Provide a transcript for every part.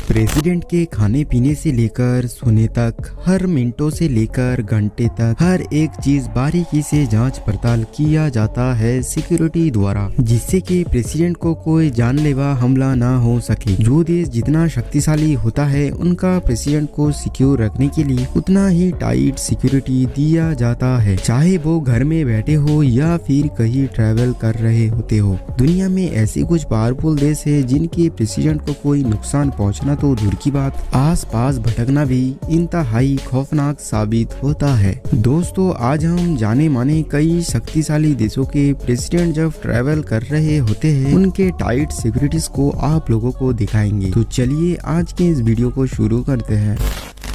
President के खाने पीने से लेकर सोने तक, हर मिनटों से लेकर घंटे तक हर एक चीज बारीकी से जांच पड़ताल किया जाता है सिक्योरिटी द्वारा, जिससे कि प्रेसिडेंट को कोई जानलेवा हमला ना हो सके। जो देश जितना शक्तिशाली होता है उनका प्रेसिडेंट को सिक्योर रखने के लिए उतना ही टाइट सिक्योरिटी दिया जाता है, चाहे वो घर में बैठे हो या फिर कहीं ट्रैवल कर रहे होते हो। दुनिया में ऐसे कुछ पावरफुल देश है जिनके प्रेसिडेंट को कोई नुकसान पहुंचना तो दूर की बात, आस पास भटकना भी इंतहाई खौफनाक साबित होता है। दोस्तों, आज हम जाने माने कई शक्तिशाली देशों के प्रेसिडेंट जब ट्रैवल कर रहे होते हैं उनके टाइट सिक्योरिटीज को आप लोगों को दिखाएंगे। तो चलिए आज के इस वीडियो को शुरू करते हैं।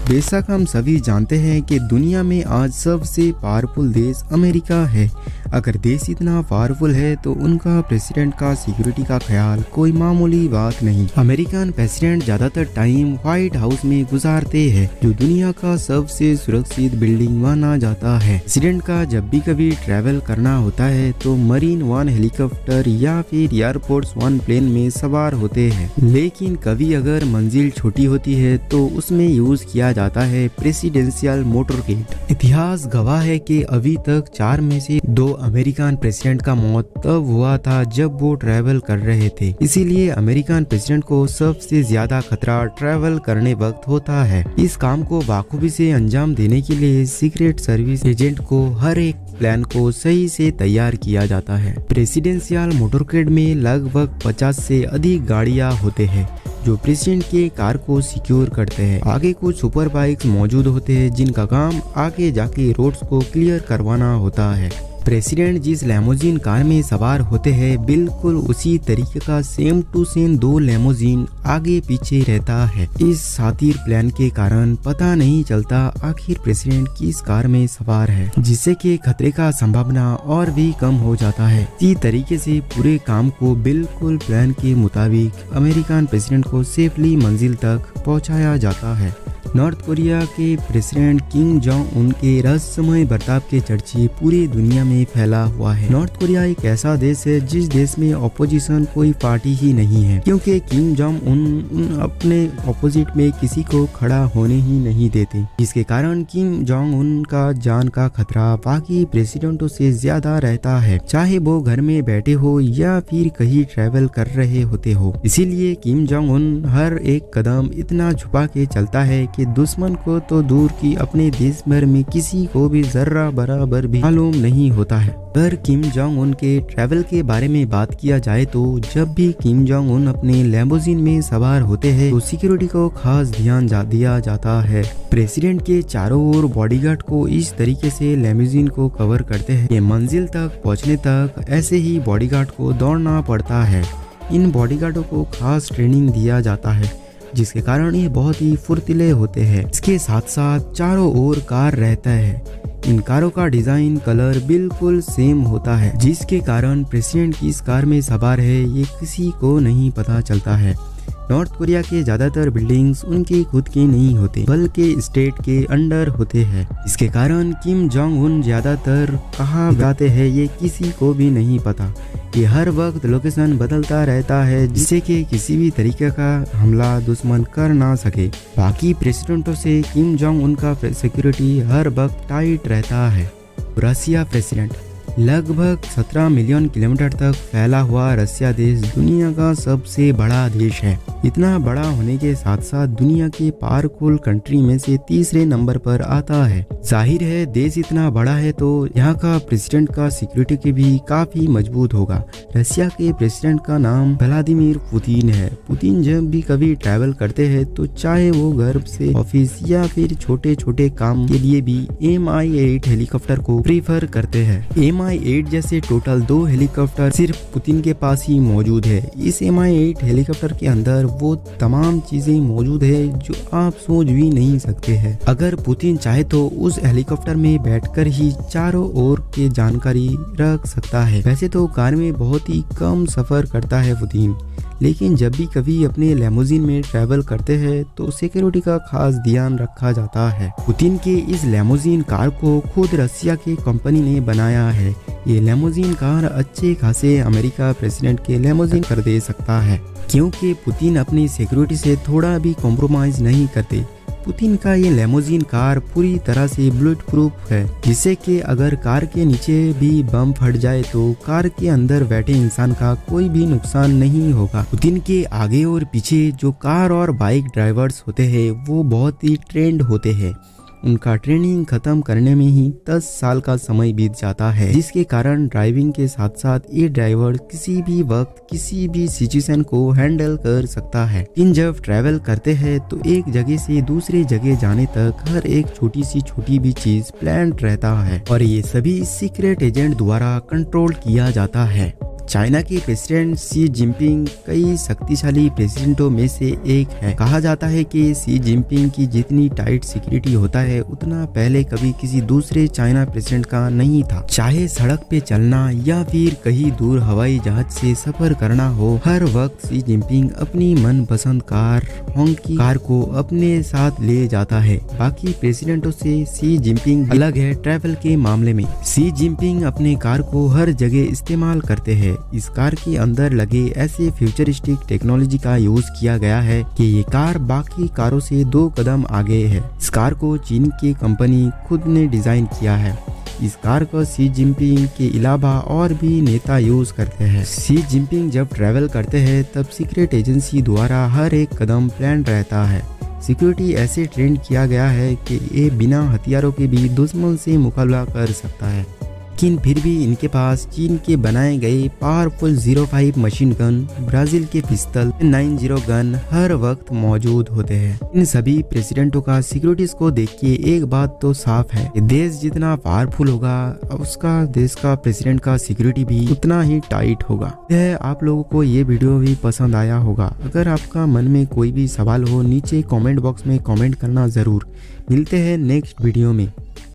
बेशक हम सभी जानते हैं कि दुनिया में आज सबसे पावरफुल देश अमेरिका है। अगर देश इतना पावरफुल है तो उनका प्रेसिडेंट का सिक्योरिटी का ख्याल कोई मामूली बात नहीं। अमेरिकन प्रेसिडेंट ज्यादातर टाइम व्हाइट हाउस में गुजारते हैं, जो दुनिया का सबसे सुरक्षित बिल्डिंग माना जाता है। प्रेसिडेंट का जब भी कभी ट्रैवल करना होता है तो मरीन वन हेलीकॉप्टर या फिर एयरफोर्स वन प्लेन में सवार होते हैं, लेकिन कभी अगर मंजिल छोटी होती है तो उसमें यूज किया जाता है प्रेसिडेंशियल मोटरकेड। इतिहास गवाह है कि अभी तक 4 में से 2 अमेरिकन प्रेसिडेंट का मौत तब हुआ था जब वो ट्रैवल कर रहे थे। इसीलिए अमेरिकन प्रेसिडेंट को सबसे ज्यादा खतरा ट्रैवल करने वक्त होता है। इस काम को बाखूबी से अंजाम देने के लिए सीक्रेट सर्विस एजेंट को हर एक प्लान को सही से तैयार किया जाता है। प्रेसिडेंशियल मोटरकेड में लगभग 50 से अधिक गाड़ियां होते हैं जो प्रेसिडेंट के कार को सिक्योर करते हैं। आगे कुछ सुपर बाइक्स मौजूद होते हैं जिनका काम आगे जाके रोड्स को क्लियर करवाना होता है। प्रेसिडेंट जिस लैमोजीन कार में सवार होते हैं बिल्कुल उसी तरीके का सेम टू सेम 2 लैमोजीन आगे पीछे रहता है। इस शातिर प्लान के कारण पता नहीं चलता आखिर प्रेसिडेंट किस कार में सवार है, जिससे कि खतरे का संभावना और भी कम हो जाता है। इसी तरीके से पूरे काम को बिल्कुल प्लान के मुताबिक अमेरिकन प्रेसिडेंट को सेफली मंजिल तक पहुंचाया जाता है। नॉर्थ कोरिया के प्रेसिडेंट किम जोंग उन के रहस्यमय बर्ताव के चर्चे पूरी दुनिया में फैला हुआ है। नॉर्थ कोरिया एक ऐसा देश है जिस देश में ऑपोजिशन कोई पार्टी ही नहीं है, क्योंकि किम जोंग उन अपने ऑपोजिट में किसी को खड़ा होने ही नहीं देते, जिसके कारण किम जोंग उन का जान का खतरा बाकी प्रेसिडेंटों से ज्यादा रहता है, चाहे वो घर में बैठे हो या फिर कहीं ट्रैवल कर रहे होते हो। इसीलिए किम जोंग उन हर एक कदम इतना छुपा के चलता है कि दुश्मन को तो दूर की अपने देश भर में किसी को भी जर्रा बराबर भी मालूम नहीं होता है। पर किम जोंग उन के ट्रैवल के बारे में बात किया जाए तो जब भी किम जोंग उन अपने लैम्बोर्गिनी में सवार होते हैं तो सिक्योरिटी को खास ध्यान दिया जाता है। प्रेसिडेंट के चारों ओर बॉडीगार्ड को इस तरीके से लैम्बोर्गिनी को कवर करते हैं कि मंजिल तक पहुंचने तक ऐसे ही बॉडीगार्ड को दौड़ना पड़ता है। इन बॉडीगार्डों को खास ट्रेनिंग दिया जाता है, जिसके कारण ये बहुत ही फुर्तीले होते हैं। इसके साथ साथ चारों ओर कार रहता है। इन कारों का डिजाइन कलर बिल्कुल सेम होता है, जिसके कारण प्रेसिडेंट किस कार में सवार है ये किसी को नहीं पता चलता है। नॉर्थ कोरिया के ज्यादातर बिल्डिंग्स उनके खुद के नहीं होते बल्कि स्टेट के अंडर होते हैं, इसके कारण किम जोंग उन ज्यादातर कहाँ जाते हैं ये किसी को भी नहीं पता। ये हर वक्त लोकेशन बदलता रहता है, जिससे कि किसी भी तरीके का हमला दुश्मन कर ना सके। बाकी प्रेसिडेंटों से किम जोंग उन का सिक्योरिटी हर वक्त टाइट रहता है। रसिया प्रेसिडेंट लगभग 17 मिलियन किलोमीटर तक फैला हुआ रसिया देश दुनिया का सबसे बड़ा देश है। इतना बड़ा होने के साथ साथ दुनिया के पावरफुल कंट्री में से तीसरे नंबर पर आता है। जाहिर है देश इतना बड़ा है तो यहाँ का प्रेसिडेंट का सिक्योरिटी भी काफी मजबूत होगा। रसिया के प्रेसिडेंट का नाम व्लादिमीर पुतिन है। पुतिन जब भी कभी ट्रैवल करते हैं तो चाहे वो घर से ऑफिस या फिर छोटे छोटे काम के लिए भी Mi-8 हेलीकॉप्टर को प्रीफर करते हैं। Mi-8 जैसे टोटल 2 हेलीकॉप्टर सिर्फ पुतिन के पास ही मौजूद है। इस Mi-8 हेलीकॉप्टर के अंदर वो तमाम चीजें मौजूद है जो आप सोच भी नहीं सकते हैं। अगर पुतिन चाहे तो उस हेलीकॉप्टर में बैठकर ही चारों ओर की जानकारी रख सकता है। वैसे तो कार में बहुत ही कम सफर करता है पुतिन, लेकिन जब भी कभी अपने लेमोजिन में ट्रैवल करते हैं तो सिक्योरिटी का खास ध्यान रखा जाता है। पुतिन के इस लेमोजिन कार को खुद रशिया की कंपनी ने बनाया है। ये लेमोजिन कार अच्छे खासे अमेरिका प्रेसिडेंट के लेमोजिन कर दे सकता है, क्योंकि पुतिन अपनी सिक्योरिटी से थोड़ा भी कॉम्प्रोमाइज नहीं करते। पुतिन का ये लेमोजिन कार पूरी तरह से बुलेट प्रूफ है, जिससे कि अगर कार के नीचे भी बम फट जाए तो कार के अंदर बैठे इंसान का कोई भी नुकसान नहीं होगा। पुतिन के आगे और पीछे जो कार और बाइक ड्राइवर्स होते हैं वो बहुत ही ट्रेंड होते हैं। उनका ट्रेनिंग खत्म करने में ही 10 साल का समय बीत जाता है, जिसके कारण ड्राइविंग के साथ साथ ये ड्राइवर किसी भी वक्त किसी भी सिचुएशन को हैंडल कर सकता है। इन जब ट्रैवल करते हैं तो एक जगह से दूसरे जगह जाने तक हर एक छोटी भी चीज प्लान रहता है और ये सभी सीक्रेट एजेंट द्वारा कंट्रोल किया जाता है। चाइना के प्रेसिडेंट शी जिनपिंग कई शक्तिशाली प्रेसिडेंटों में से एक है। कहा जाता है कि शी जिनपिंग की जितनी टाइट सिक्योरिटी होता है उतना पहले कभी किसी दूसरे चाइना प्रेसिडेंट का नहीं था। चाहे सड़क पे चलना या फिर कहीं दूर हवाई जहाज से सफर करना हो, हर वक्त शी जिनपिंग अपनी मनपसंद कार होंकी कार को अपने साथ ले जाता है। बाकी प्रेसिडेंटों से शी जिनपिंग अलग है ट्रैवल के मामले में। शी जिनपिंग अपने कार को हर जगह इस्तेमाल करते हैं। इस कार के अंदर लगे ऐसे फ्यूचरिस्टिक टेक्नोलॉजी का यूज किया गया है कि ये कार बाकी कारों से 2 कदम आगे है। इस कार को चीन की कंपनी खुद ने डिजाइन किया है। इस कार को शी जिनपिंग के अलावा और भी नेता यूज करते हैं। शी जिनपिंग जब ट्रैवल करते हैं तब सीक्रेट एजेंसी द्वारा हर एक कदम प्लान रहता है। सिक्योरिटी ऐसे ट्रेंड किया गया है कि ये बिना हथियारों के भी दुश्मन से मुकाबला कर सकता है, लेकिन फिर भी इनके पास चीन के बनाए गए पावरफुल 05 मशीन गन, ब्राजील के पिस्तल 90 गन हर वक्त मौजूद होते हैं। इन सभी प्रेसिडेंटों का सिक्योरिटीज को देख के एक बात तो साफ है, देश जितना पावरफुल होगा उसका देश का प्रेसिडेंट का सिक्योरिटी भी उतना ही टाइट होगा। आप लोगों को ये वीडियो भी पसंद आया होगा। अगर आपका मन में कोई भी सवाल हो नीचे कमेंट बॉक्स में कमेंट करना जरूर। मिलते हैं नेक्स्ट वीडियो में।